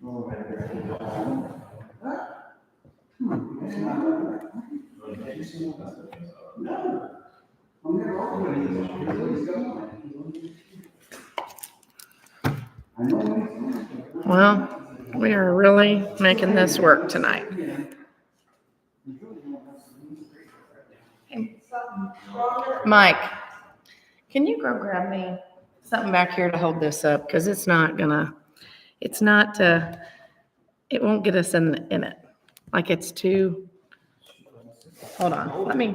Well, we are really making this work tonight. Hey, Mike, can you go grab me something back here to hold this up? Because it won't get us in it. Like it's too, hold on, let me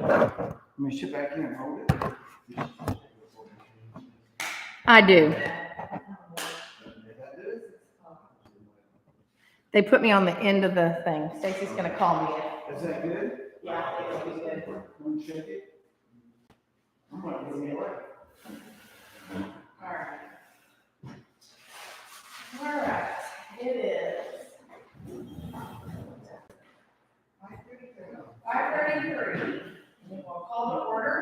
sit back here and hold it. I do. They put me on the end of the thing. Stacy's gonna call me. Is that good? Yeah, I think it'll be good. Want to check it? I'm gonna give me away. All right, it is 5:33. And we'll call to order.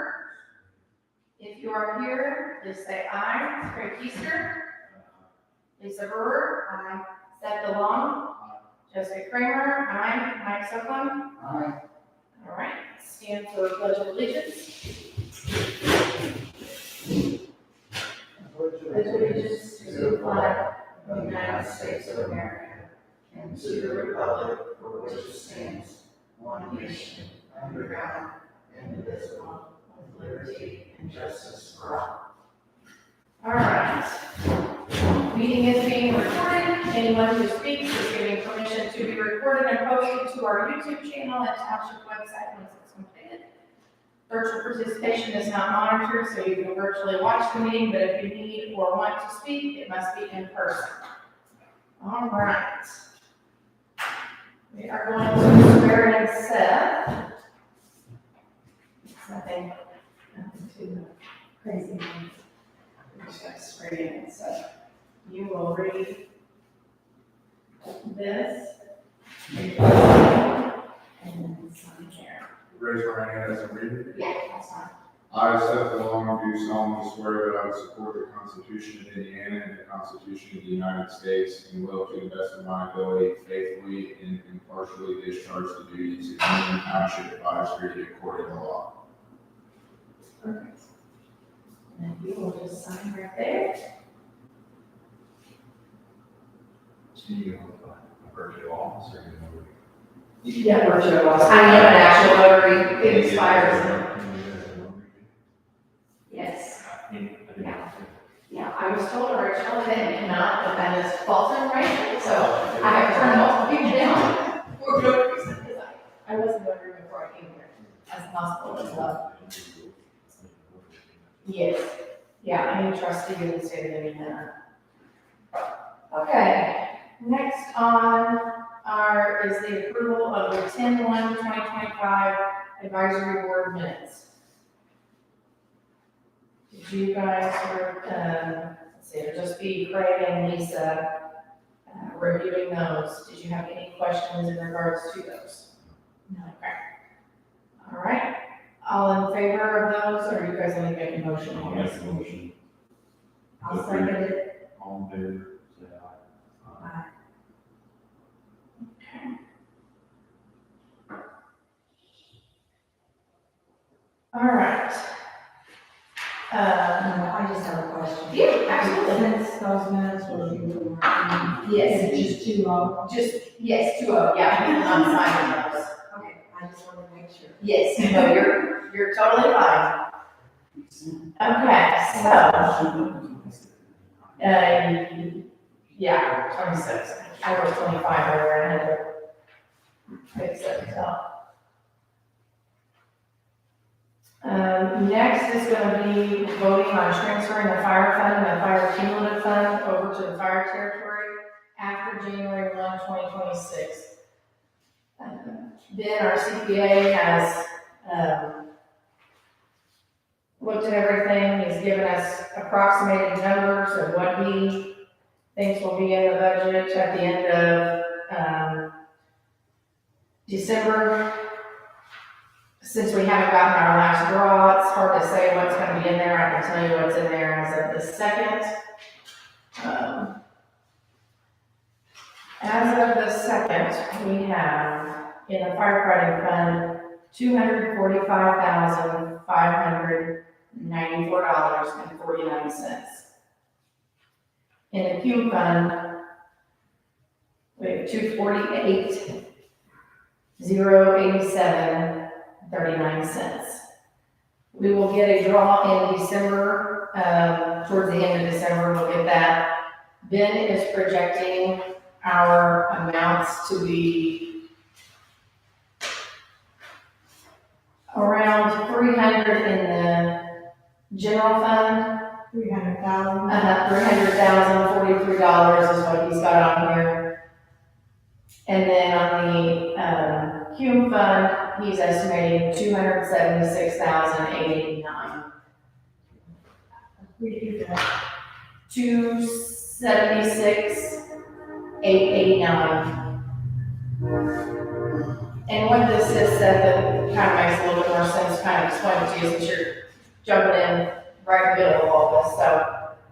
If you are here, just say aye. Craig Keister. Lisa Brewer. Aye. Seth DeLong. Jessica Kramer. Aye. Mike Sokol. Aye. All right. Stand for Pledge of Allegiance. Pledge allegiance to the flag of the United States of America and to the republic for which it stands, one nation, under God, indivisible, with liberty and justice for all. All right. Meeting is being recorded. Anyone who speaks is giving permission to be recorded and posted to our YouTube channel and Township website once it's completed. Virtual participation is not monitored, so you can virtually watch the meeting, but if you need or want to speak, it must be in person. All right. We are going to swear in Seth. Nothing too crazy. We just got to swear in. So you will read this and then sign here. Raise your right hand as a reader. Yeah, that's fine. I, Seth DeLong, do solemnly swear that I will support the Constitution of Indiana and the Constitution of the United States, and will, to the best of my ability, faithfully and impartially discharge the duties of Indian Township Advisory according to law. Perfect. And then you will just sign right there. So you go with a virtual office or Yeah, virtual office. I am an actual notary. It expires. Yes. Yeah, I was told originally that you cannot, but that is false information, so I have turned multiple people down for good reason, because I wasn't notary before I came here, as possible as well. Yes. Yeah, I'm a trustee in the state of Indiana. Okay, next on is the approval of the 10/1/2025 advisory board minutes. Did you guys, let's see, it'll just be Craig and Lisa reviewing those. Did you have any questions in regards to those? No. Okay. All right. All in favor of those, or are you guys going to make a motion? I'll make a motion. I'll second it. All in favor, say aye. Aye. Okay. All right. I just have a question. Yeah, absolutely. Since those minutes were you Yes. just too long? Yes, 2-0, yeah, I'm signing those. Okay, I just wanted to make sure. Yes, no, you're totally fine. Okay, so, yeah, 26. I was 25, I had to fix it, so. Next is gonna be voting on transferring the fire fund and the fire cumulative fund over to the fire territory after January 1, 2026. Ben, our CPA, has, looked at everything. He's given us approximated numbers of what he thinks will be in the budget at the end of, December. Since we haven't gotten our last draw, it's hard to say what's going to be in there. I can tell you what's in there as of the 2nd. As of the second, we have in the firefighting fund, $245,594.49. In the Q fund, we have 248,087.39. We will get a draw in December, towards the end of December, we'll get that. Ben is projecting our amounts to be around 300 in the general fund. 300,000. $300,043 is what he's got on here. And then on the, Hume fund, he's estimating 276,089. Repeat that. 276,889. And what this is, that kind of makes a little bit more sense, kind of explain it to you since you're jumping in right in the middle of all this. So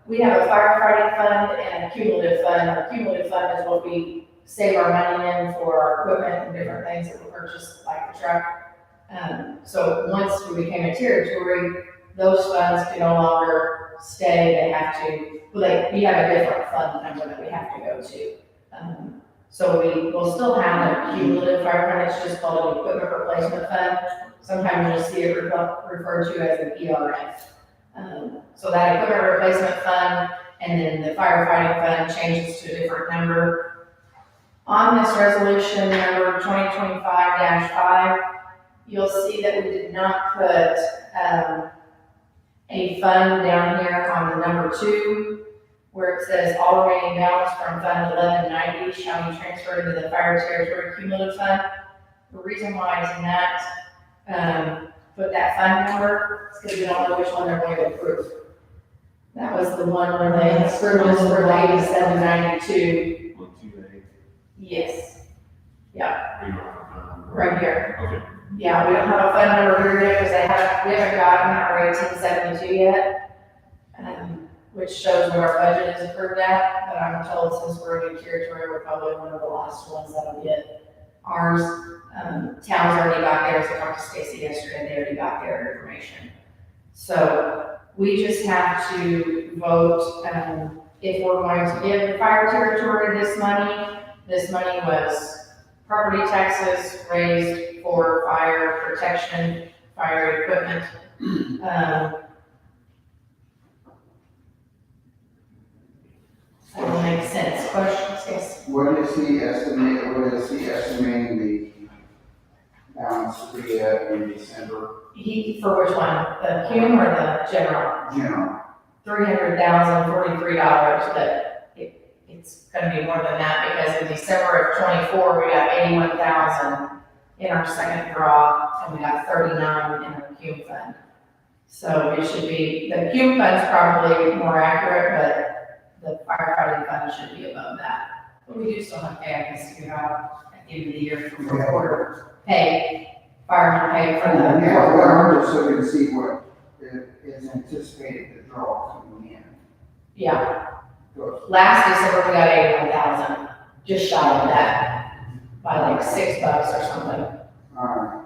we have a firefighting fund and a cumulative fund. Our cumulative fund is what we save our money in for our equipment and different things that we purchase, like the truck. So once we became a territory, those funds can no longer stay. They have to, we have a different fund number that we have to go to. So we will still have a cumulative fire fund. It's just called an equipment replacement fund. Sometimes you'll see it referred to as an ERF. So that equipment replacement fund and then the firefighting fund changes to a different number. On this resolution number 2025-5, you'll see that we did not put a fund down here on the number 2, where it says all remaining balance from Fund 1190 shall be transferred to the Fire Territory Cumulative Fund. The reason why I did not put that fund number is because we don't know which one they're going to approve. That was the one where they approved us for the 8792. 128. Yes. Yeah, We don't have that. right here. Okay. Yeah, we don't have a fund number here yet because we haven't gotten our 1872 yet, which shows what our budget is approved at. But I'm told since we're a new territory, we're probably one of the last ones that'll get ours. Towns already got theirs. I talked to Stacy yesterday. They already got their information. So we just have to vote if we're going to give the fire territory this money. This money was property taxes raised for fire protection, fire equipment. That will make sense. Questions? Yes. What is he estimating the balance to be at in December? For which one? The Hume or the general? General. $300,043, but it's gonna be more than that because in December of 24, we got 81,000 in our second draw and we got 39 in our Hume fund. So it should be, the Hume fund's probably more accurate, but the firefighting fund should be above that. But we do still have pay, I guess, to give out at the end of the year for fourth quarter pay, fireman pay for the Yeah, fourth well, quarter. I'm just looking to see what is anticipated to draw coming in. Yeah, Good. last December we got 81,000, just shy of that, by like $6 or something. Alright,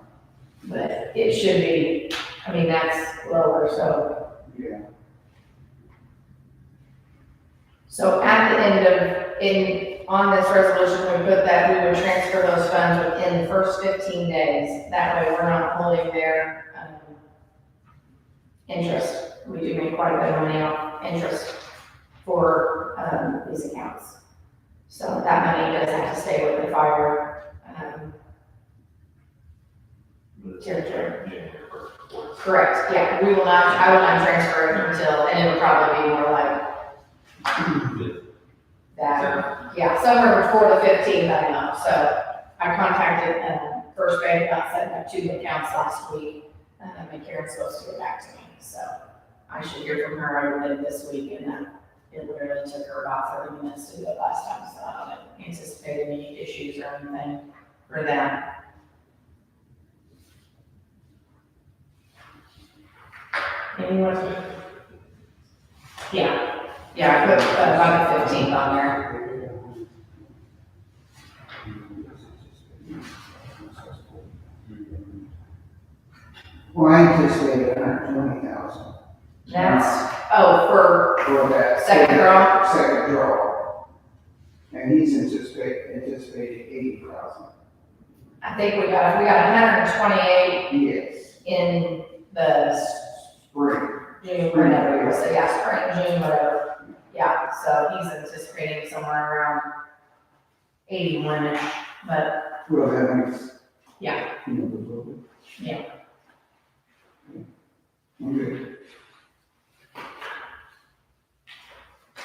But it should be, I mean, that's lower, so. yeah. So at the end of, on this resolution, we put that we would transfer those funds within the first 15 days. That way we're not holding their interest. We do make quite a bit of money off interest for these accounts. So that money does have to stay with the fire territory. Correct, yeah, I will not transfer it until, and it would probably be more like that, yeah, somewhere before the 15th, I know. So I contacted First Bank about setting up 2 accounts last week, and Karen's supposed to get back to me. So I should hear from her later this week, and it literally took her about 30 minutes to do it last time, so I don't anticipate any issues or anything for that. Anyone? Yeah, I put about the 15th on there. Well, I anticipated 120,000 That's, oh, for that. Second draw? Second draw. And he's anticipating 80,000. I think we got 128 Yes. in the Spring. June, whatever, so yeah, spring, June, whatever. Yeah, so he's anticipating somewhere around 81-ish, but Well, that makes. Yeah. You know, a little bit. Yeah. Okay.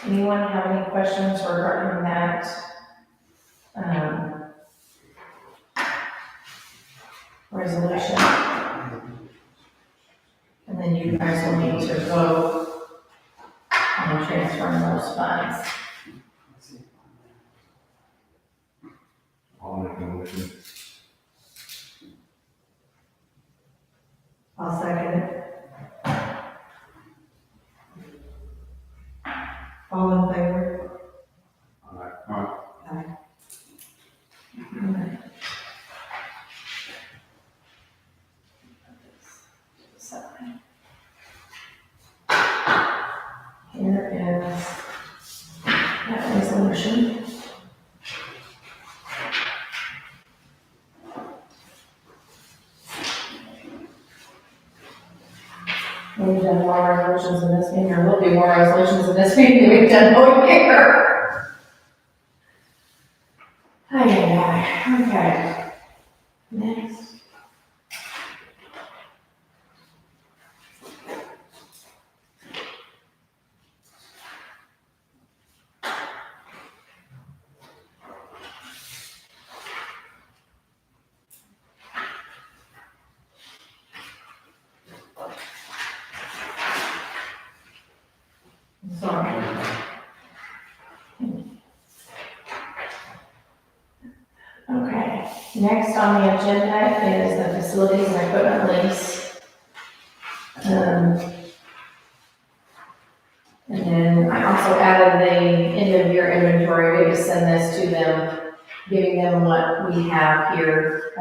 anyone have any questions regarding that? Resolution? And then you guys will need to vote on transferring those funds. I'll make a motion. I'll second it. All in favor? Aye. Here is that resolution. We've done more resolutions in this meeting, or we'll do more resolutions in this meeting than we've done all year. Okay. Next. Sorry. Okay, next on the agenda is the facilities and equipment lease. And then I also added the end of year inventory. We just send this to them, giving them what we have here,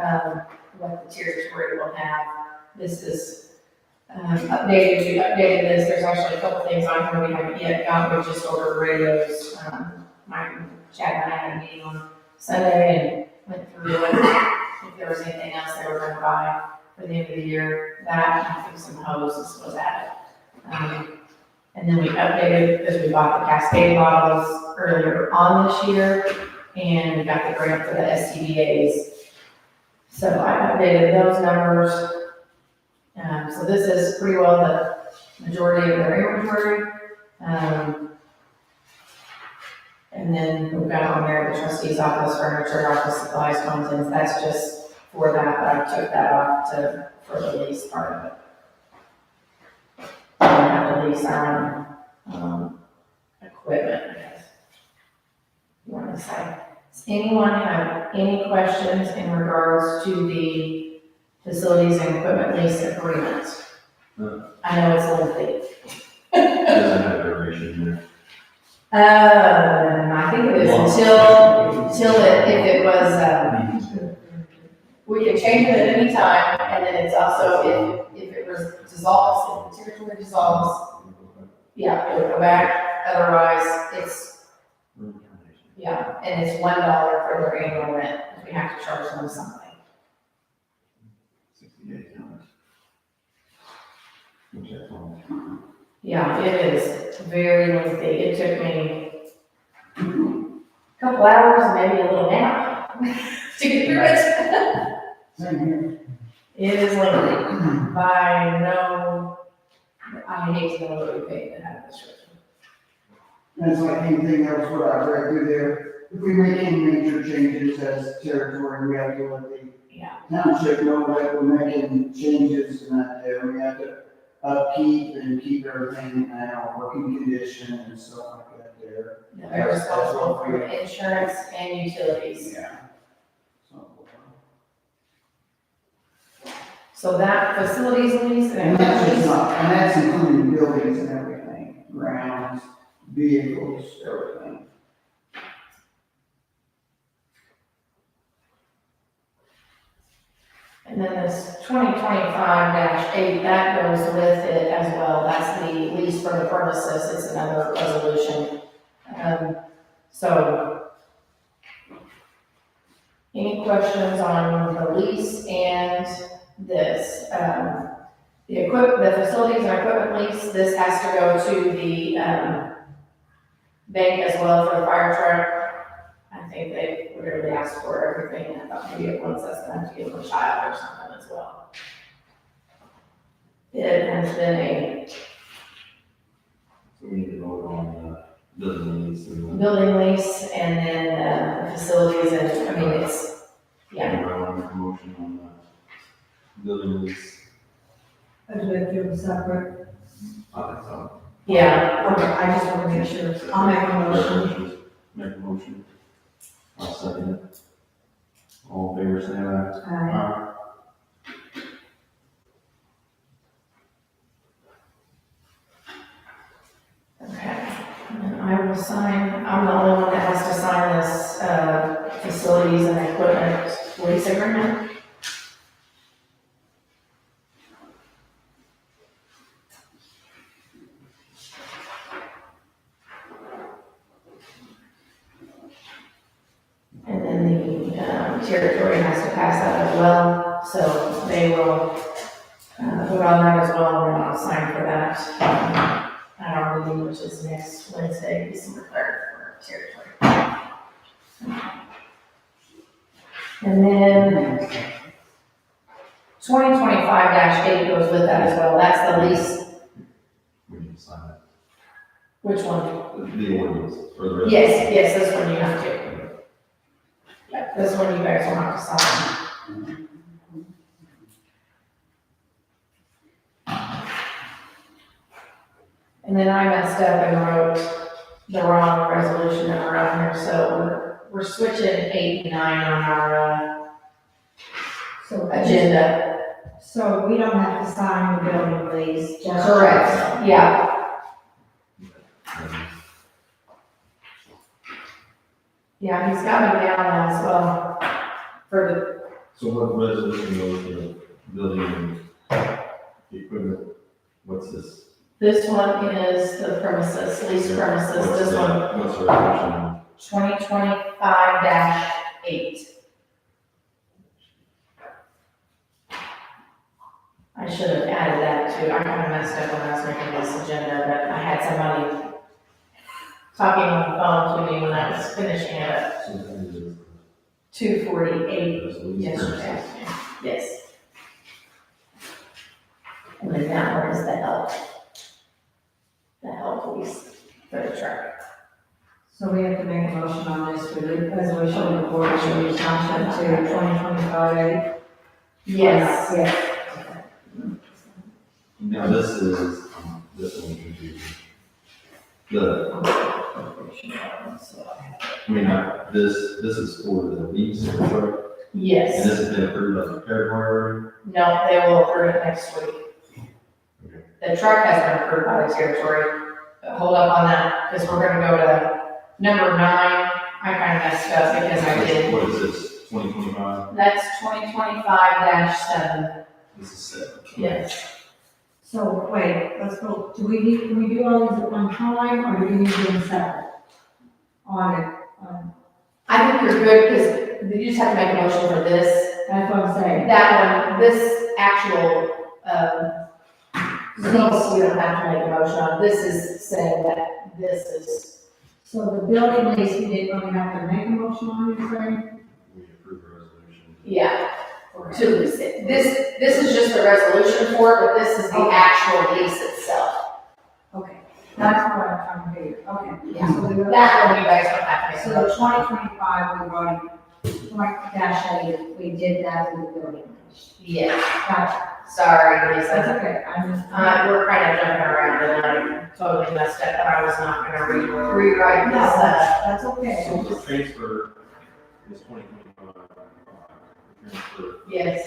what the territory will have. This is updated, we updated this. There's actually a couple things on here we haven't yet got. We just ordered radios. Chad and I had a meeting on Sunday and went through it. If there was anything else they were going to buy for the end of the year, that, I think some hoses was added. And then we updated, because we bought the Cascade bottles earlier on this year, and we got the grant for the SCBA's. So I updated those numbers. So this is pretty well the majority of their inventory. And then we've got on there the trustee's office, furniture, office supplies, contents. That's just for that, but I took that off for the lease part of it. We don't have to lease our own equipment, I guess. You want to say? Does anyone have any questions in regards to the facilities and equipment lease agreement? No. I know it's lengthy. Doesn't have duration there. I think it is until if it was, we can change it at any time, and then it's also if it was dissolves, if the territory dissolves, yeah, it would go back, otherwise it's, yeah, and it's $1 for their annual rent, if we have to charge them something. 60 days notice. Which that's all. Yeah, it is very lengthy. It took me a couple hours, maybe a little nap to get through it. Same here. It is lengthy. By no, I hate to know what we paid to have this restriction. That's like anything else what I read through there. If we make any major changes as territory, we have to let the Yeah, township know that we're making changes and that there. We have to upkeep and keep everything in working condition and stuff like that there. they're responsible for insurance and utilities. Yeah. So that facilities lease and And that's just lease, not, and that's including buildings and everything, grounds, vehicles, everything. And then this 2025-8, that goes with it as well. That's the lease for the premises. It's another resolution. So, any questions on the lease and this? The facilities and equipment lease, this has to go to the bank as well for the fire truck. I think they literally asked for everything. I thought maybe at once that's gonna have to give them a child or something as well. It has been a So we need to vote on building lease and. building lease and then facilities and, I mean, it's, yeah. Anybody want to make a motion on building lease? I do it through separate. I think so. Yeah, Okay, I just want to make sure. I'll make a motion. Make a motion. I'll second it. All in favor, say aye. Aye. okay. And I will sign, I'm the only one that has to sign this facilities and equipment lease agreement. And then the territory has to pass that as well, so they will vote on that as well, and then I'll sign for that at our meeting, which is next Wednesday, December 3rd for territory. And then 2025-8 goes with that as well, that's the lease. We need to sign it. Which one? The ordinance for the rest. Yes, this one you have to. Yeah, this one you guys will have to sign. And then I messed up and wrote the wrong resolution number on here, so we're switching 8 and 9 on our So, agenda. so we don't have to sign the building lease, just. Correct, yeah. Yeah, he's got me down as well for So what resolution goes to building and equipment? What's this? this one is the premises, lease premises, What's this the- one, What's the resolution? 2025-8. I should have added that too. I kind of messed up when I was making this agenda, but I had somebody talking on the phone to me when I was finishing it at So that is 2:48 resolution. yesterday. Yes. And then that one is the help lease for the truck. So we have to make a motion on this for the resolution of the board of Shady Township to 2025. Yes. Yes. Now, this one confusing. This is for the lease of the truck, and Yes. this has been approved by the territory. No, they will approve it next week. Okay. The truck has been approved by the territory, but hold up on that, because we're gonna go to number 9. I kind of messed up because I did. What is this, 2025? That's 2025-7. This is 7. Yes. So, wait, let's go, can we do all these at one time, or do we need to do them separate? On it, I think you're good, because you just have to make a motion for this. that's what I'm saying. That one, this actual, lease, we don't have to make a motion on. This is saying that this is, So the building lease, we didn't really have to make a motion on, you're saying? We approve the resolution. yeah, to lease it. This is just the resolution for it, but this is the actual lease itself. Okay, that's what I'm trying to figure, okay. Yeah. So we go- That one you guys don't have to make So a the motion. 2025, we've already, -8, we did that with the building lease. Yeah, Gotcha, sorry, that's Lisa. okay, I'm just. We're kind of jumping around and I totally messed up, but I was not gonna rewrite No, this, that's okay. So the transfer is 2025. Transfer, yes.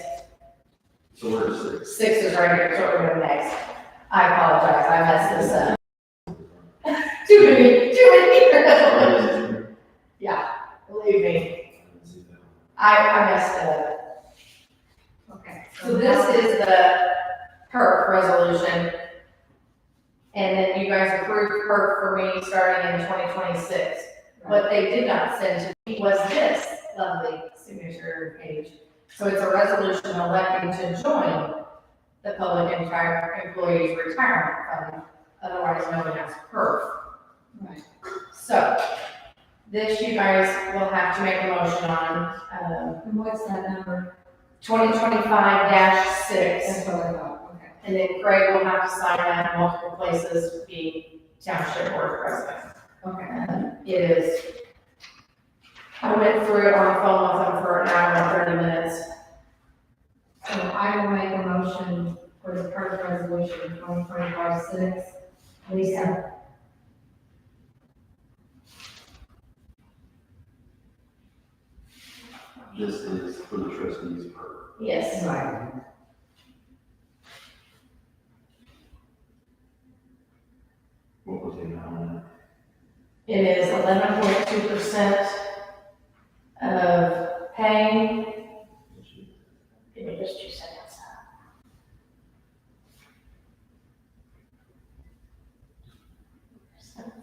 so where is 6? 6 is right here, so we're going next. I apologize, I messed this up. Too many. Yeah, believe me, I messed it up. Okay, So this is the PERF resolution. And then you guys approved PERF for me starting in 2026. What they did not send to me was this lovely signature page. So it's a resolution electing to join the Public Employees Retirement Fund, otherwise known as PERF. Right. So this you guys will have to make a motion on, And what's that number? 2025-6. That's what I thought, okay. And then Craig will have to sign that in multiple places, the Township Board President. Okay. It is, I went through it on the phone with them for an hour and 30 minutes. So I will make a motion for the current resolution 2025-6. Lisa? This is for the trustees per. Yes. Right. What was the amount? It is 11.2% of pay. Give me just 2 seconds.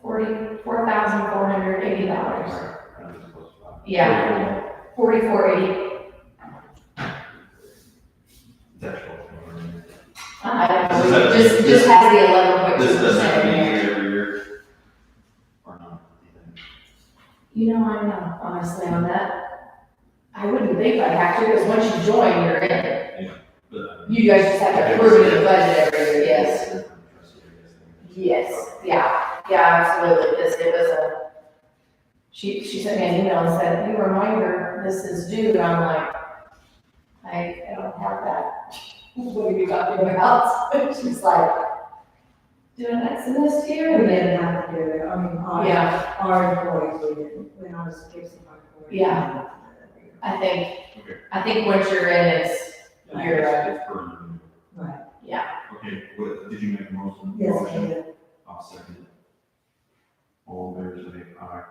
$44,480. Yeah, 4480. That's what. I don't know, Is that- it just has the 11.2%. This doesn't have to be in there. used every year? Or not? You know, I'm not honestly on that. I wouldn't think I'd have to, because once you join, you're in. But. You guys just have to approve it in the budget every year, yes. Yes, yeah, absolutely, because it was she sent me an email and said, hey, reminder, this is due, and I'm like, I don't have that. What are you talking about? She's like, did I not send this to you? We And then, didn't have to do it, I mean, yeah, our employees, we didn't, when I was fixing my employees. Yeah. I think once you're in, it's, you're, It's per. Right. Okay, what, did you make a motion? Yes, I did. I'll second it. All in favor, say aye.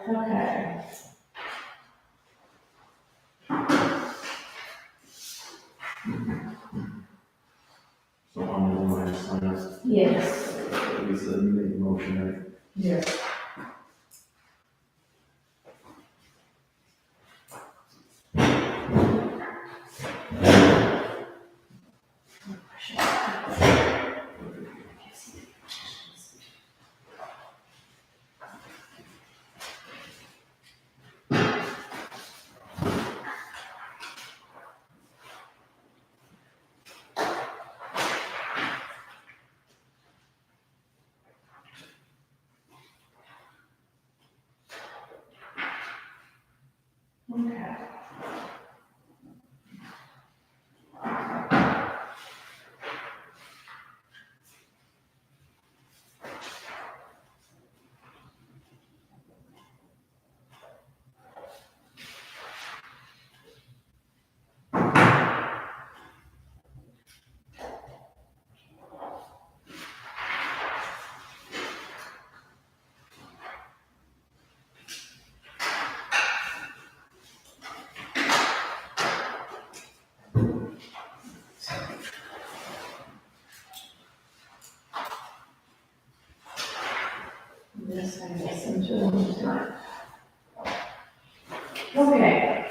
okay. So I'm the one that signs. Yes. Lisa, you made the motion, right? Yes. Okay. Yes, I listen to them. Okay.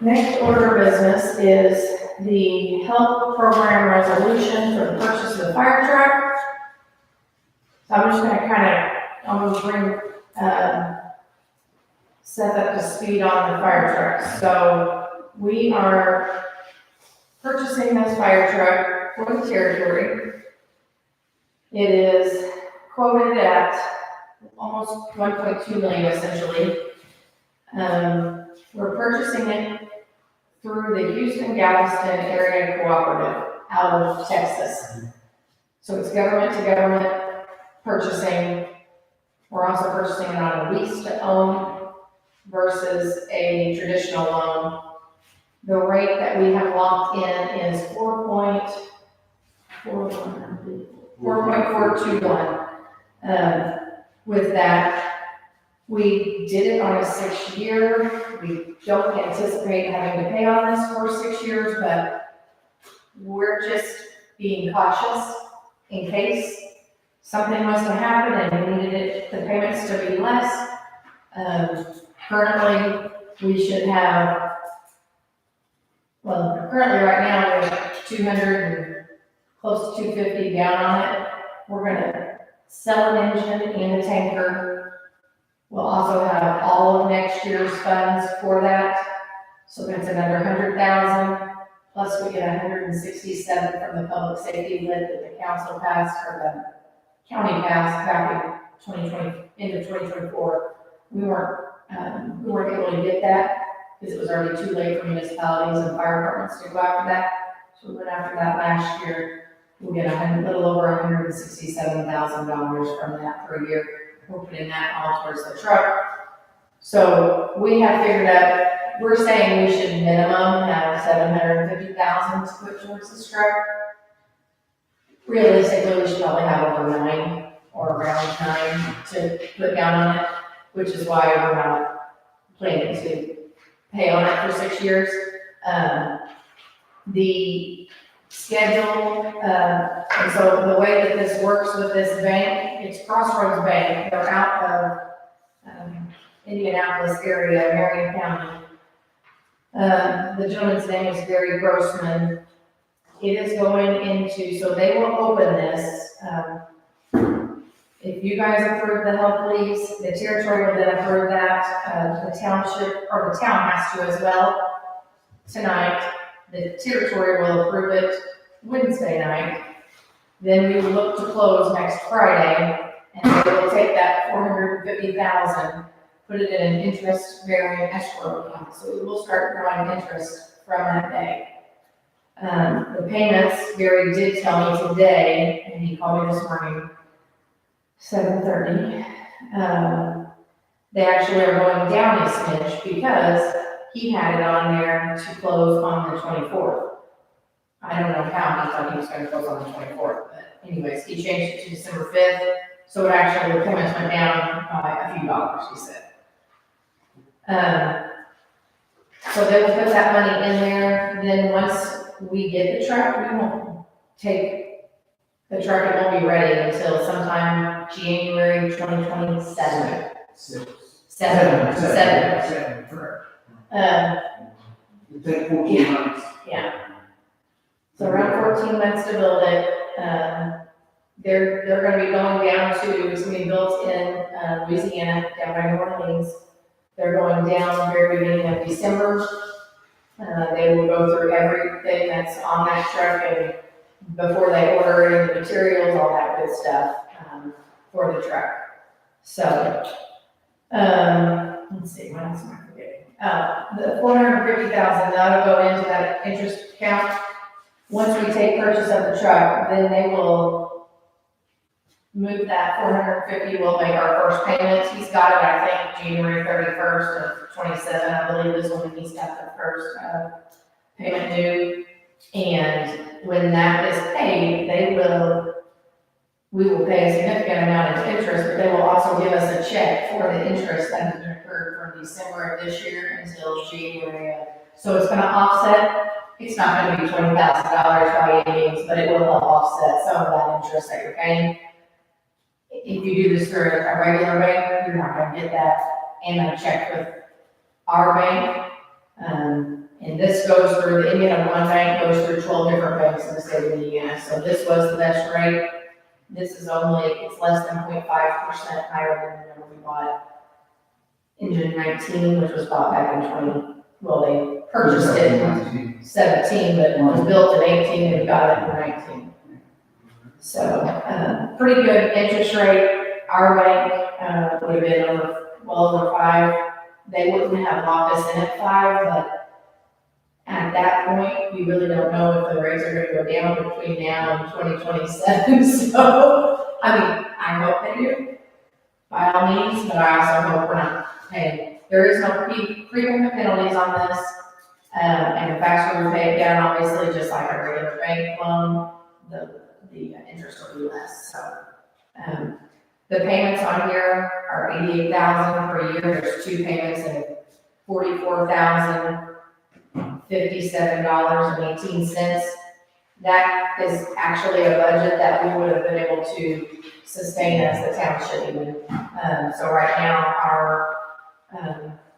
Next order of business is the help program resolution for the purchase of the fire truck. So I'm just gonna I'm gonna bring, Seth up to speed on the fire truck. So we are purchasing this fire truck for the territory. It is quoted at almost 1.2 million essentially. We're purchasing it through the Houston Galveston Area Cooperative out of Texas. So it's government to government purchasing. We're also purchasing it on a lease to own versus a traditional loan. The rate that we have locked in is 4.421. With that, We did it on a 6-year. We don't anticipate having to pay on this for 6 years, but we're just being cautious in case something was to happen and we needed the payments to be less. Currently, we should have, currently right now, we have 200 and close to 250 down on it. We're gonna sell an engine and a tanker. We'll also have all of next year's funds for that. So that's another 100,000, plus we get 167 from the public safety lid that the council passed, or the county passed back in 2020, end of 2024. We weren't able to get that because it was already too late for municipalities and fire departments to go after that. So we went after that last year. We'll get a little over $167,000 from that per year. We're putting that all towards the truck. So we have figured out, we're saying we should minimum have 750,000 to put towards this truck. Realistically, we should probably have over 9 or around 9 to put down on it, which is why we're not planning to pay on it for 6 years. The schedule, and so the way that this works with this bank, it's Crossroads Bank. They're out of Indianapolis area, Marion County. The gentleman's name is Gary Grossman. It is going into, so they will open this. If you guys approve the health lease, the territory will then approve that. The township, or the town has to as well tonight. The territory will approve it Wednesday night. Then we will look to close next Friday, and they will take that 450,000, put it in an interest-bearing escrow account. So we will start drawing interest from that day. The payments, Gary did tell me today, and he called me this morning, 7:30. They actually are going down a smidge because he had it on there to close on the 24th. I don't know how he thought he was going to close on the 24th, but anyways, he changed it to December 5th. So it actually, the payments went down by a few dollars, he said. So they will put that money in there. Then once we get the truck, we won't take the truck. It won't be ready until sometime January 2027. Seven. Correct. Um, It take 14 months. yeah. So around 14 months to build it. They're gonna be going down to, it's gonna be built in, Louisiana, down by New Orleans. They're going down very beginning of December. They will go through everything that's on that truck and before they order in the materials, all that good stuff, for the truck. So, let's see, what else am I forgetting? The 450,000, that'll go into that interest account. Once we take purchase of the truck, then they will move that 450, we'll make our first payment. He's got it, I think, January 31st of 27, I believe is when he's got the first payment due. And when that is paid, we will pay a significant amount of interest, but they will also give us a check for the interest that has been occurred from December of this year until January. So it's gonna offset. It's not gonna be $20,000 by any means, but it will help offset some of that interest that you're paying. If you do this through a regular bank, you're not gonna get that and a check with our bank. And this goes through, the Indiana One Bank goes through 12 different banks in the state of Indiana. So this was the best rate. This is only, it's less than 0.5% higher than when we bought engine 19, which was bought back in 20, well, they purchased it in 17, but it was built in 18 and we got it in 19. So, pretty good interest rate. Our bank, would have been well over 5. They wouldn't have locked us in at 5, but at that point, we really don't know if the rates are gonna go down between now and 2027. So, I mean, I hope they do, by all means, but I also hope we're not paying. There is no prepayment penalties on this, and the faster we pay it down, obviously, just like a regular bank loan, the interest will be less. So, The payments on here are $88,000 per year. There's two payments and $44,057.18. That is actually a budget that we would have been able to sustain as the township even. So right now, our,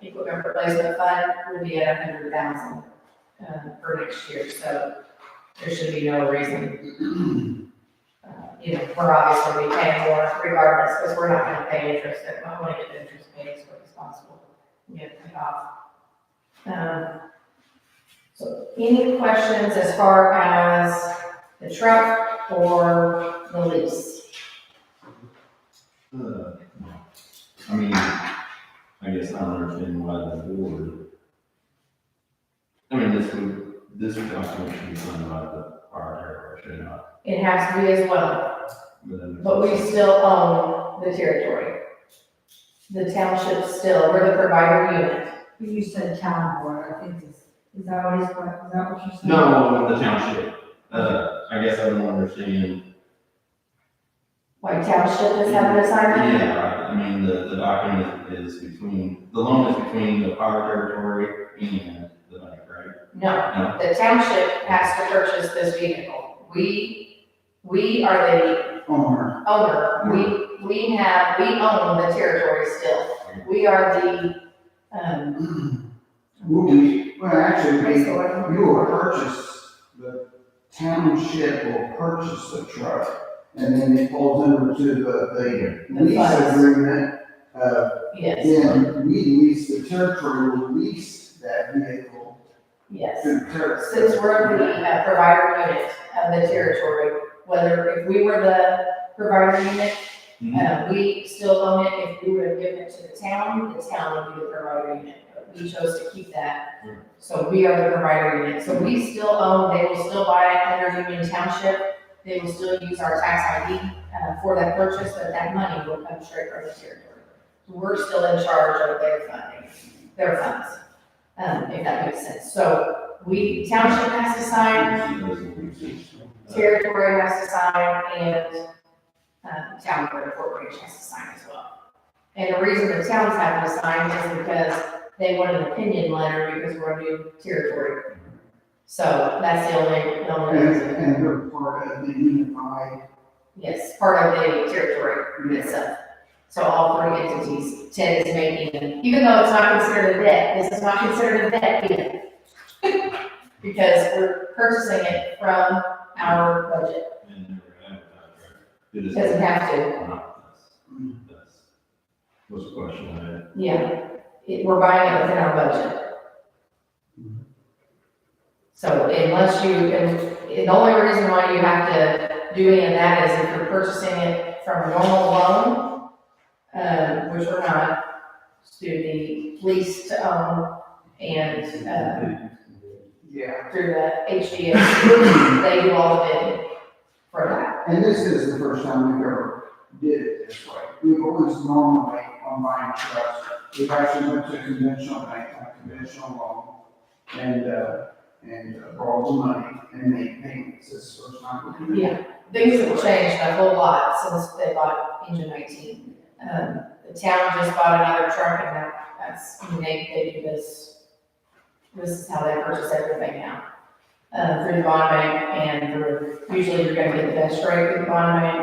equipment replacement fund will be at $100,000, for next year, so there should be no reason. We're obviously be paying more regardless, because we're not gonna pay interest, I wanna get the interest paid as quick as possible, and get it paid off. So any questions as far as the truck or the lease? I mean, I guess I don't understand why the board, I mean, this document should be signed by the fire, should it not? It has to be as well, but we still own the territory. The township still, we're the provider unit. You said town board, I think is that what is that what you're saying? No, the township, I guess I don't understand. Why township is having a sign? Yeah, I mean, the document is between, the loan is between the fire territory and the bank, right? No, No? the township has to purchase this vehicle. We are the Owner. owner. We own the territory still. We are the, Actually, What's the word? you will purchase, the township will purchase the truck, and then it falls over to the lease funds. agreement. yes, Then we lease, the territory will lease that vehicle yes. to the territory. Since we're the provider unit of the territory, whether if we were the provider unit, we still own it. If we would have given it to the town would be the provider unit. But we chose to keep that. So we are the provider unit. So we still own, they will still buy it under Union Township. They will still use our tax ID for that purchase, but that money will come straight from the territory. So we're still in charge of their funding, their funds, if that makes sense. So township has to sign, territory has to sign, and town board corporation has to sign as well. And the reason the towns have to sign is because they want an opinion letter because we're a new territory. So that's the only reason. And they're part of the unified. Yes, part of the territory itself. So all three entities, Ted is making, even though it's not considered a debt, this is not considered a debt either. Because we're purchasing it from our budget. Doesn't have to. That's was a question I had. Yeah, we're buying it within our budget. So unless the only reason why you have to do any of that is if you're purchasing it from a normal loan, which we're not, to the lease to own and, through the HDA, they do all the bidding for that. And this is the first time we've ever did it this way. We've always normally, on buying trucks, we've actually went to a conventional bank, a conventional loan, and borrowed the money and made payments. This is the first time we're doing it. Yeah, things have changed a whole lot since they bought engine 19. The town just bought another truck and they do this. This is how they purchase everything now. Through the bond bank and usually you're gonna get the best rate through the bond bank.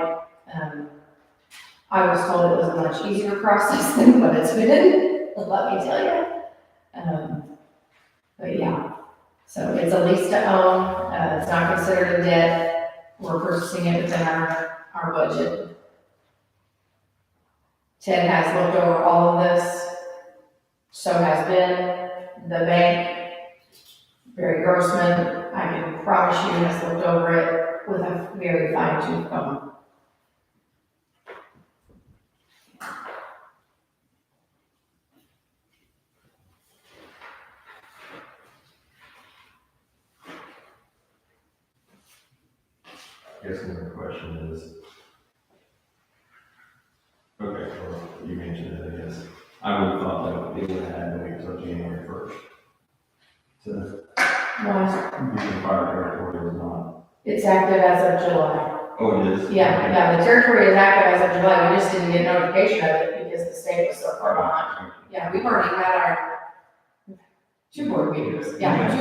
I was told it was a much easier process than what it's been, let me tell you. But yeah, so it's a lease to own, it's not considered a debt, we're purchasing it within our budget. Ted has looked over all of this, so has been the bank. Barry Grossman, I can promise you, has looked over it with a very fine tooth comb. I guess another question is, okay, well, you mentioned it, I guess. I would have thought that it would have had to wait until January 1st. To No, be the fire territory or not. it's active as of July. Oh, it is? Yeah, the territory is active as of July, we just didn't get notification of it because the state was so far behind. Yeah, we've already had our 2 board meetings, 2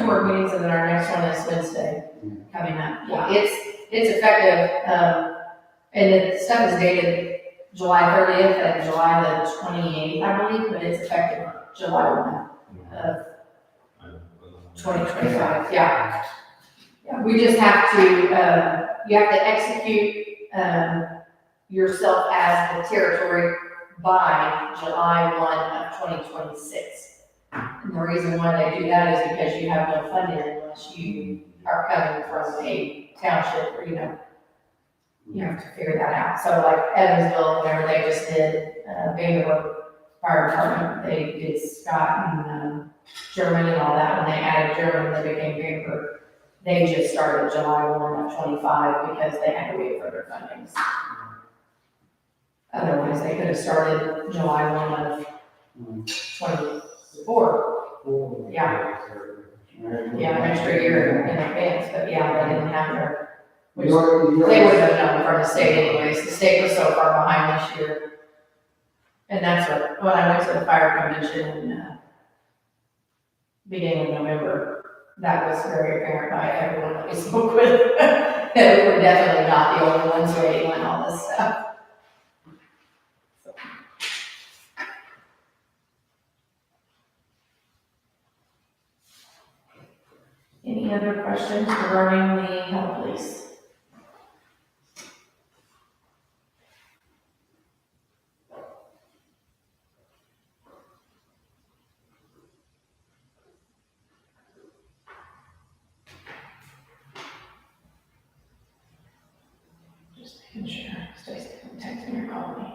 board meetings, and then our next one is Wednesday coming up. Yeah, it's effective, and the stuff is dated July 30th and July the 28th, I believe, but it's effective July 1 of 2025, yeah. Yeah, we just have to, you have to execute, yourself as the territory by July 1 of 2026. And the reason why they do that is because you have no funding unless you are coming from a township, or, you have to figure that out. So like Evansville, whenever they just did, Vanderbilt Fire Department, they did Scott and, German and all that. When they added German, they became Vanderbilt. They just started July 1 of 25 because they had to wait for their fundings. Otherwise, they could have started July 1 of 24. Yeah. Yeah, an extra year in advance, but yeah, they didn't have their, which they would have known from the state anyways. The state was so far behind this year. And that's what, when I went to the fire convention in beginning of November, that was very apparent by everyone that we spoke with. That we were definitely not the only ones waiting on all this stuff. Any other questions regarding the health lease? Just making sure Stacy didn't text me or call me.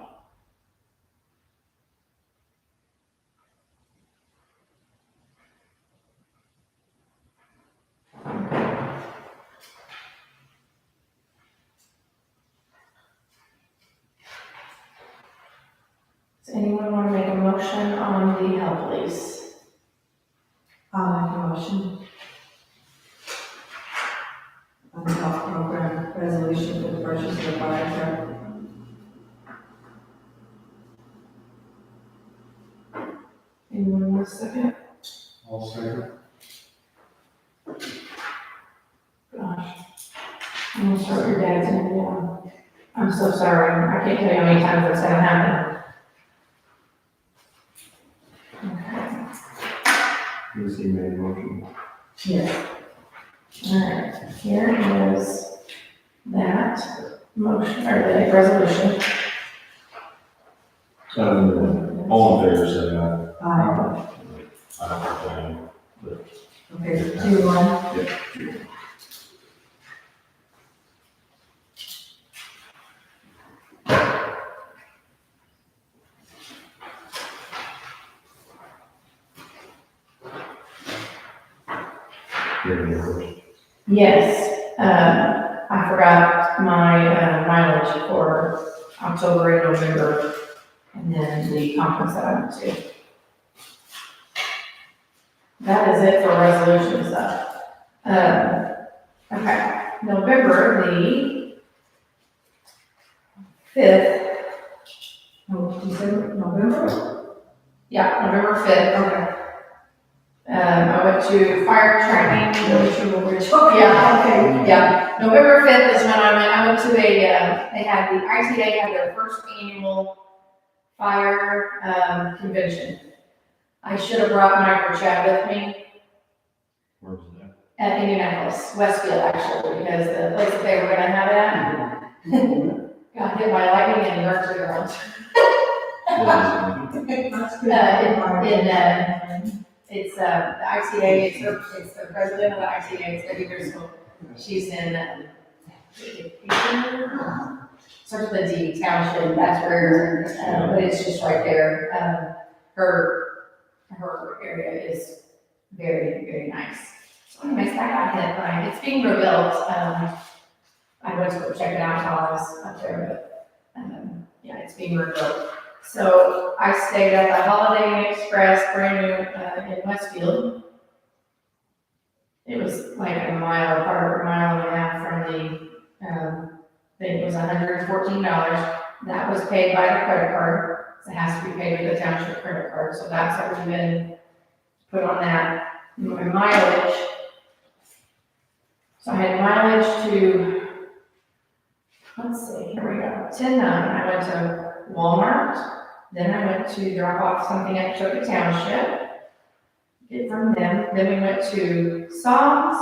Does anyone want to make a motion on the health lease? I'll make a motion. On the health program resolution for the purchase of a fire truck. Anyone want a second? I'll second. Gosh. I'm gonna start your dad's name down. I'm so sorry. I can't tell you how many times that's gonna happen. Okay. Lucy made a motion. Yes. All right, here is that motion, or the resolution. All in favor, say aye. Aye. I don't know if I am, but. Okay, 2-1. Yeah. Yes, I forgot my mileage for October and November, and then the conference that I went to. That is it for resolution stuff. Okay, November the 5th. Oh, December, November? Yeah, November 5th. Okay. I went to fire training. Okay. Yeah, Okay. yeah. November 5th is when I went to they had the ITA had their first annual fire convention. I should have brought Mike or Chad with me Where was that? at Indianapolis, Westfield actually, because the place that they were gonna have it at got hit by lightning and burned to the ground. That's good. It's the ITA, it's the president of the ITA, it's Debbie Driscoll. She's in, starts with a D, Township, that's where, but it's just right there. Her area is very, very nice. So anyways, that got hit, right? It's being rebuilt. I went to go check it out while I was up there, but, yeah, it's being rebuilt. So I stayed at the Holiday Inn Express, brand new, in Westfield. It was like a mile apart, a mile and a half from the, think it was $114. That was paid by the credit card. It has to be paid with the township credit card, so that's already been put on that. My mileage, so I had mileage to, let's see, here we go, 10-9, I went to Walmart, then I went to drop off something at Township Township, get from them, then we went to Sam's,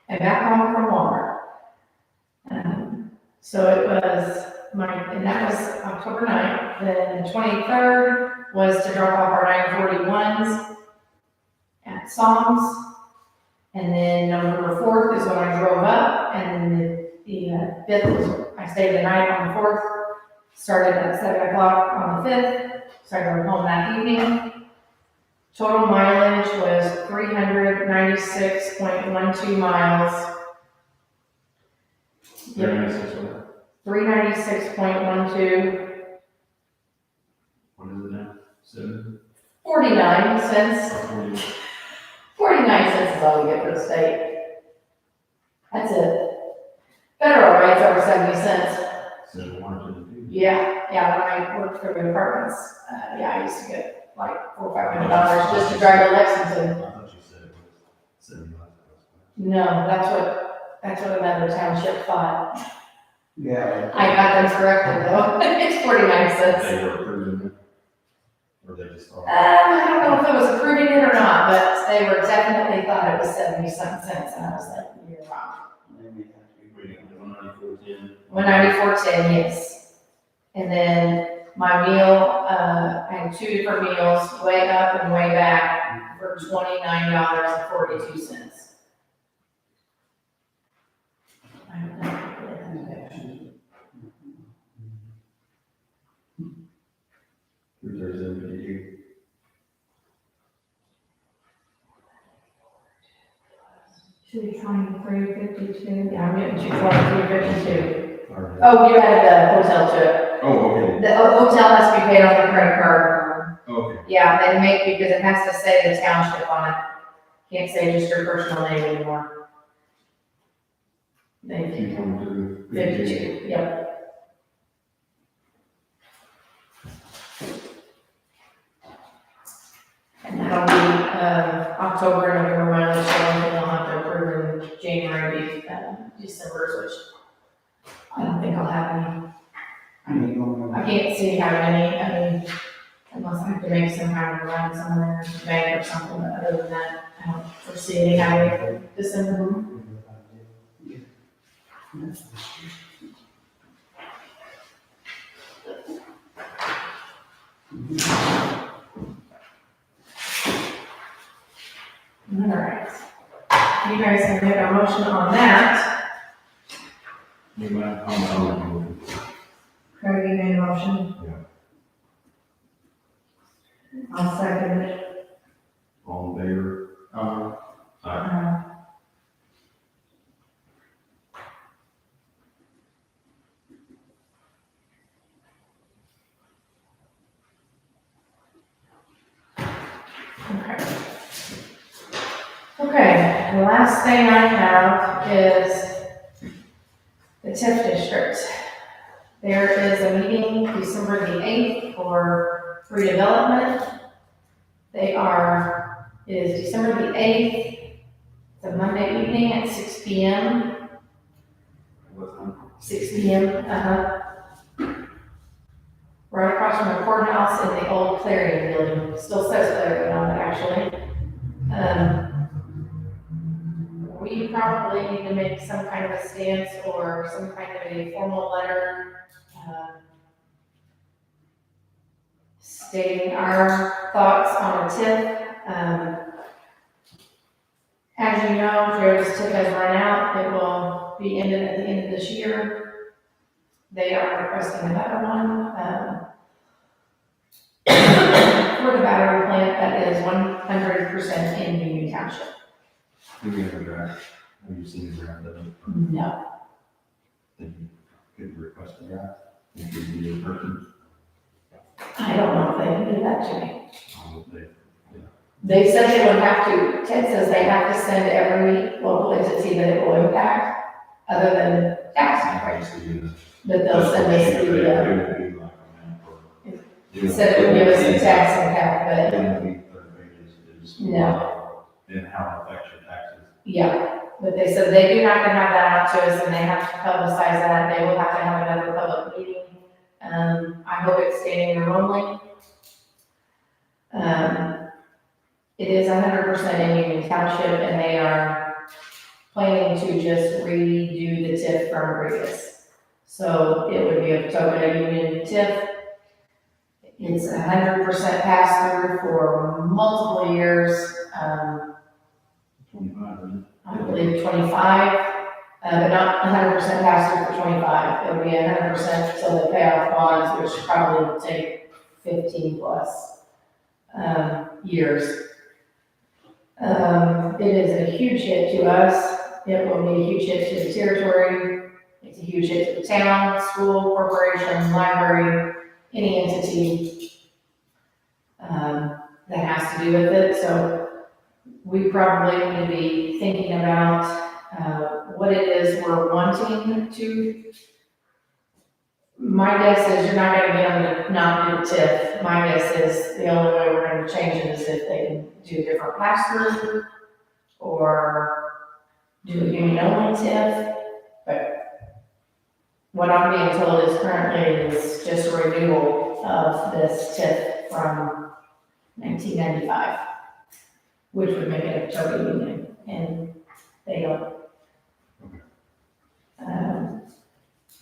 and back home from Walmart. So it was and that was October 9th, then the 23rd was to drop off our 941s at Sam's, and then November 4th is when I drove up, and then the 5th was, I stayed the night on the 4th, started at 7 o'clock on the 5th, so I drove home that evening. Total mileage was 396.12 miles. Yep. 396.12. What is it now? 7? 49 cents. 49 cents is all we get for the state. That's it. Federal rate's over 70 cents. 7 1 Yeah, when I worked for the apartments, I used to get like $400 or $500 just to drive to Lexington. I thought you said it was 75. No, that's what another township thought. Yeah. I got them corrected though. It's 49 cents. They were approving it? Or they just thought? I don't know if it was approving it or not, but they were definitely thought it was 70-something cents, and I was like, you're wrong. Wait, 194.10? 194.10, yes. And then my meal, I had 2 different meals, way up and way back, for $29.42. I don't know. $337.52. Should be 23.52. Yeah, I'm getting 223.52. Alright. Oh, you added the hotel to it. Oh, okay. The hotel has to be paid on the credit card. Okay. Yeah, they make, because it has to say the township on it. Can't say just your personal name anymore. Thank you. 52, yep. And that'll be, October and November mileage, so one thing I'll have to approve in January, December, which I don't think I'll have any. I can't see having any, unless I have to make some kind of run somewhere, bank or something, but other than that, I don't foresee any having for December. All right. You guys can make a motion on that. Craig, you made a motion? Yeah. I'll second it. All in favor? Aye. Okay, the last thing I have is the TIF district. There is a meeting December the 8th for redevelopment. It is December the 8th, it's a Monday evening at 6 p.m. What time? 6 p.m., right across from the courthouse in the old Clarion building. Still says Clarion on it, actually. We probably need to make some kind of a stance or some kind of a formal letter, stating our thoughts on the TIF. As you know, Jared's TIF has run out. It will be ended at the end of this year. They are requesting another one, for the battery plant that is 100% in Union Township. Do we have a draft? Have you seen the draft of it? No. Then you could request a draft. If you be a person, I don't know if they can do that to me. they, They said they would have to, Ted says they have to send every local entity that it will impact, other than tax rate. But they'll send us the, said it would give us a tax impact, but no. Then how it affects your taxes. Yeah, but they said they do have to have that out to us and they have to publicize that. They will have to have another public meeting. I hope it's standing room only. It is 100% in Union Township and they are planning to just redo the TIF from previous. So it would be a Patoka Union TIF. It's 100% pass-through for multiple years. 25, isn't I believe 25, but not 100% pass-through for 25. It'll be 100% till they pay off bonds, which probably will take 15 plus years. It is a huge hit to us. It will be a huge hit to the territory. It's a huge hit to the town, school, corporation, library, any entity that has to do with it. So we probably need to be thinking about what it is we're wanting to. My guess is you're not gonna get them to not do the TIF. My guess is the only way we're gonna change it is if they can do a different pass-through or do a union only TIF. But what I'm being told is currently is just a renewal of this TIF from 1995, which would make it a total union, and they don't.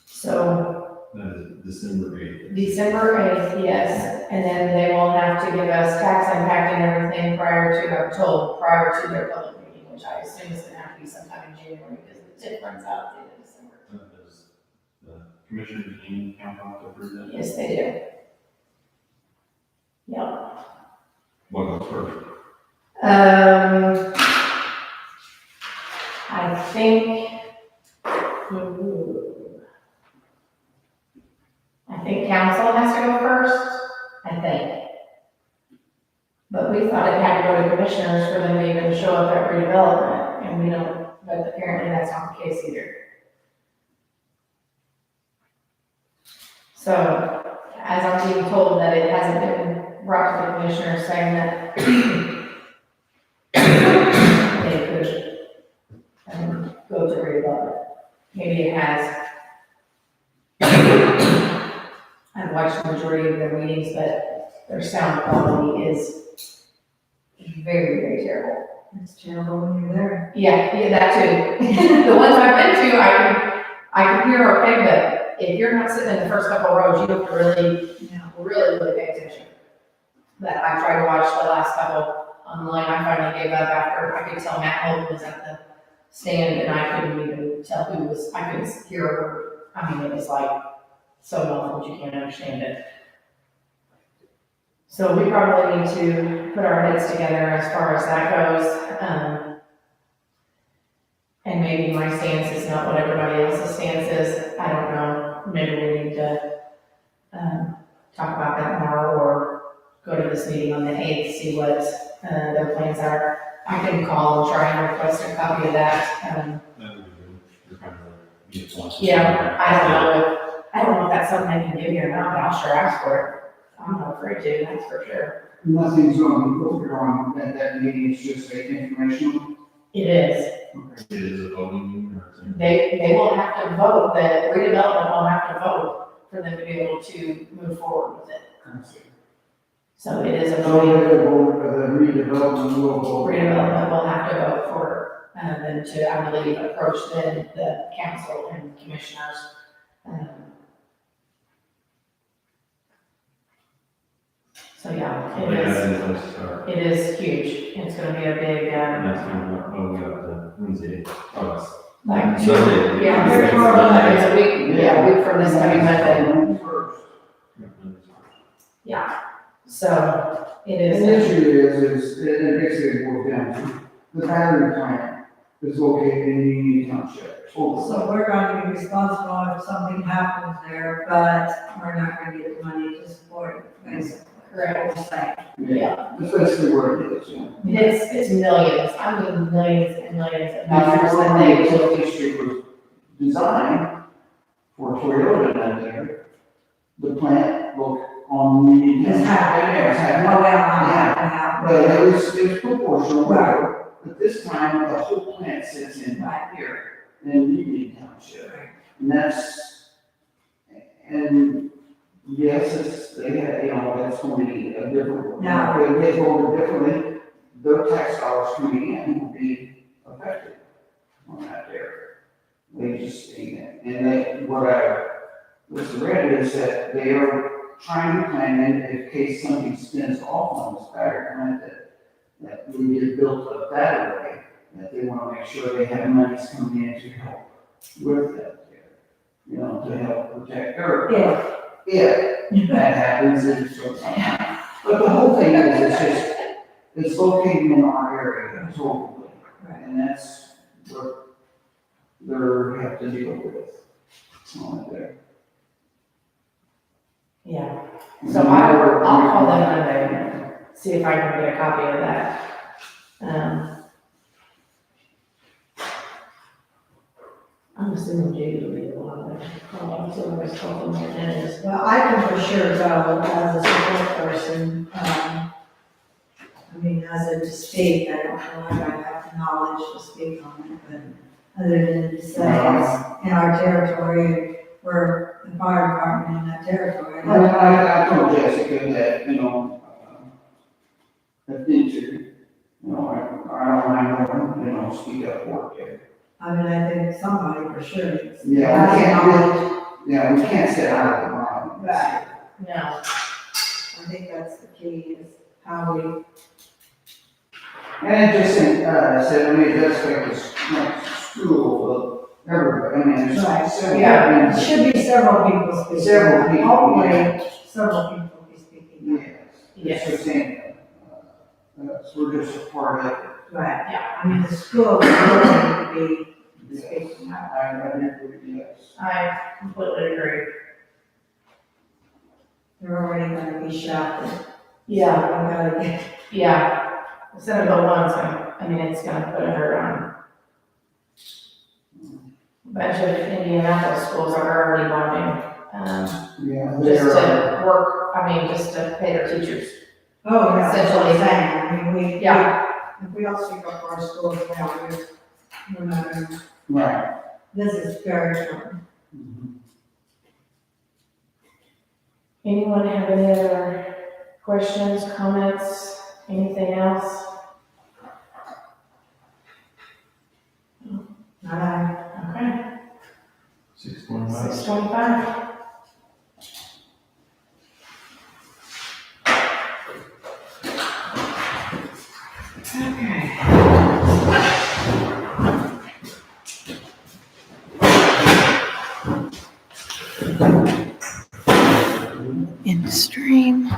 So That is December 8th. December 8th, yes, and then they will have to give us tax impact and everything prior to, I'm told, prior to their public meeting, which I assume is gonna have to be sometime in January, because the TIF runs out at the end of December. Does the commissioners and council have to approve that? Yes, they do. Yep. What goes first? I think, council has to go first, I think. But we thought it had to go to commissioners for them to even show up at redevelopment, and we don't, but apparently that's not the case either. So, as I'm being told that it hasn't been brought to the commissioners saying that they could go to redevelopment. Maybe it has. I've watched the majority of their meetings, but their sound quality is very, very terrible. It's terrible when you're there. Yeah, that too. The ones I've been to, I can hear okay, but if you're not sitting in the first couple rows, you have to really pay attention. But I tried to watch the last couple online. I finally gave up after I could tell Matt Holden was at the stand and I couldn't even tell who was, I couldn't hear a word. I mean, it was like so muffled you can't understand it. So we probably need to put our heads together as far as that goes. And maybe my stance is not what everybody else's stance is. I don't know. Maybe we need to talk about that more or go to this meeting on the 8th, see what their plans are. I can call and try and request a copy of that. That would be good. You're kind of get one. Yeah, I don't know if that's something I can give you or not, but I'll sure ask for it. I'm not afraid to, that's for sure. Nothing's on, what we're on at that meeting, it's just a informational. It is. It is a voting meeting or something? They will have to vote, the redevelopment will have to vote for them to be able to move forward with it. So it is a voting, The redevelopment will vote. redevelopment will have to vote for them to, I believe, approach the council and commissioners. So yeah, So they have this place to start. it is huge. It's gonna be a big, And that's kind of, oh, we got the Wednesday. Oh, it's like, Sunday. yeah, it's a week from this coming Monday. First. Yeah, so it And is, the issue is, it basically boils down to the battery plant is located in Union Township. So we're going to be responsible if something happens there, but we're not going to get the money to support it, basically. correct. Yeah, that's basically where it is, yeah. It's millions, I mean millions and millions of Now, dollars before that the they, utility street was designed, for Toyota down there, the plant look on Union Just Township. have, Yes, have no way out. but it was proportional, whatever, but this time the whole plant sits in right here in Union Township. And that's, and yes, it's, they have, that's going to be a different, if they vote differently, their tax dollars coming in will be affected on that there. They just, and they, what I was read is that they are trying to plan in case something spins off on this battery plant that we get built up that way, that they want to make sure they have monies coming in to help with that there, to help protect Earth. If that happens, it's so. But the whole thing is, it's located in our area totally, and that's what they have to deal with on it there. Yeah, so I'll call them Monday and see if I can get a copy of that. I'm assuming Jade will be the one that calls, so I was calling them and is. Well, I can for sure go as a support person, as a to speak, I don't know if I have the knowledge to speak on it, but other than to say it's in our territory, we're the fire department in that territory. I told Jessica that, I think to, I don't mind, speak up for it. I think somebody for sure needs. We can't sit out of the line. Right. No. I think that's the key is how we, And it just said, it does affect the school of everybody, it's Right. several. Yeah. it should be several people speaking. Several people, Hopefully, several people be speaking. Yes. It's just saying, we're just a part of it. Right, the school really need to be speaking out. I agree, yes. I completely agree. They're already gonna be shouted. Yeah, We gotta get, yeah. Senate Bill 1's it's gonna put a hurt on a bunch of Indianapolis schools that are already bonding, Yeah, just they're, to work, just to pay their teachers. oh, yeah, that's what I'm Essentially. saying, Yeah. if we all speak up for our schools now, we're not gonna, right. this is very important. Anyone have any other questions, comments, anything else? Okay, 6:25. 6:25. In stream.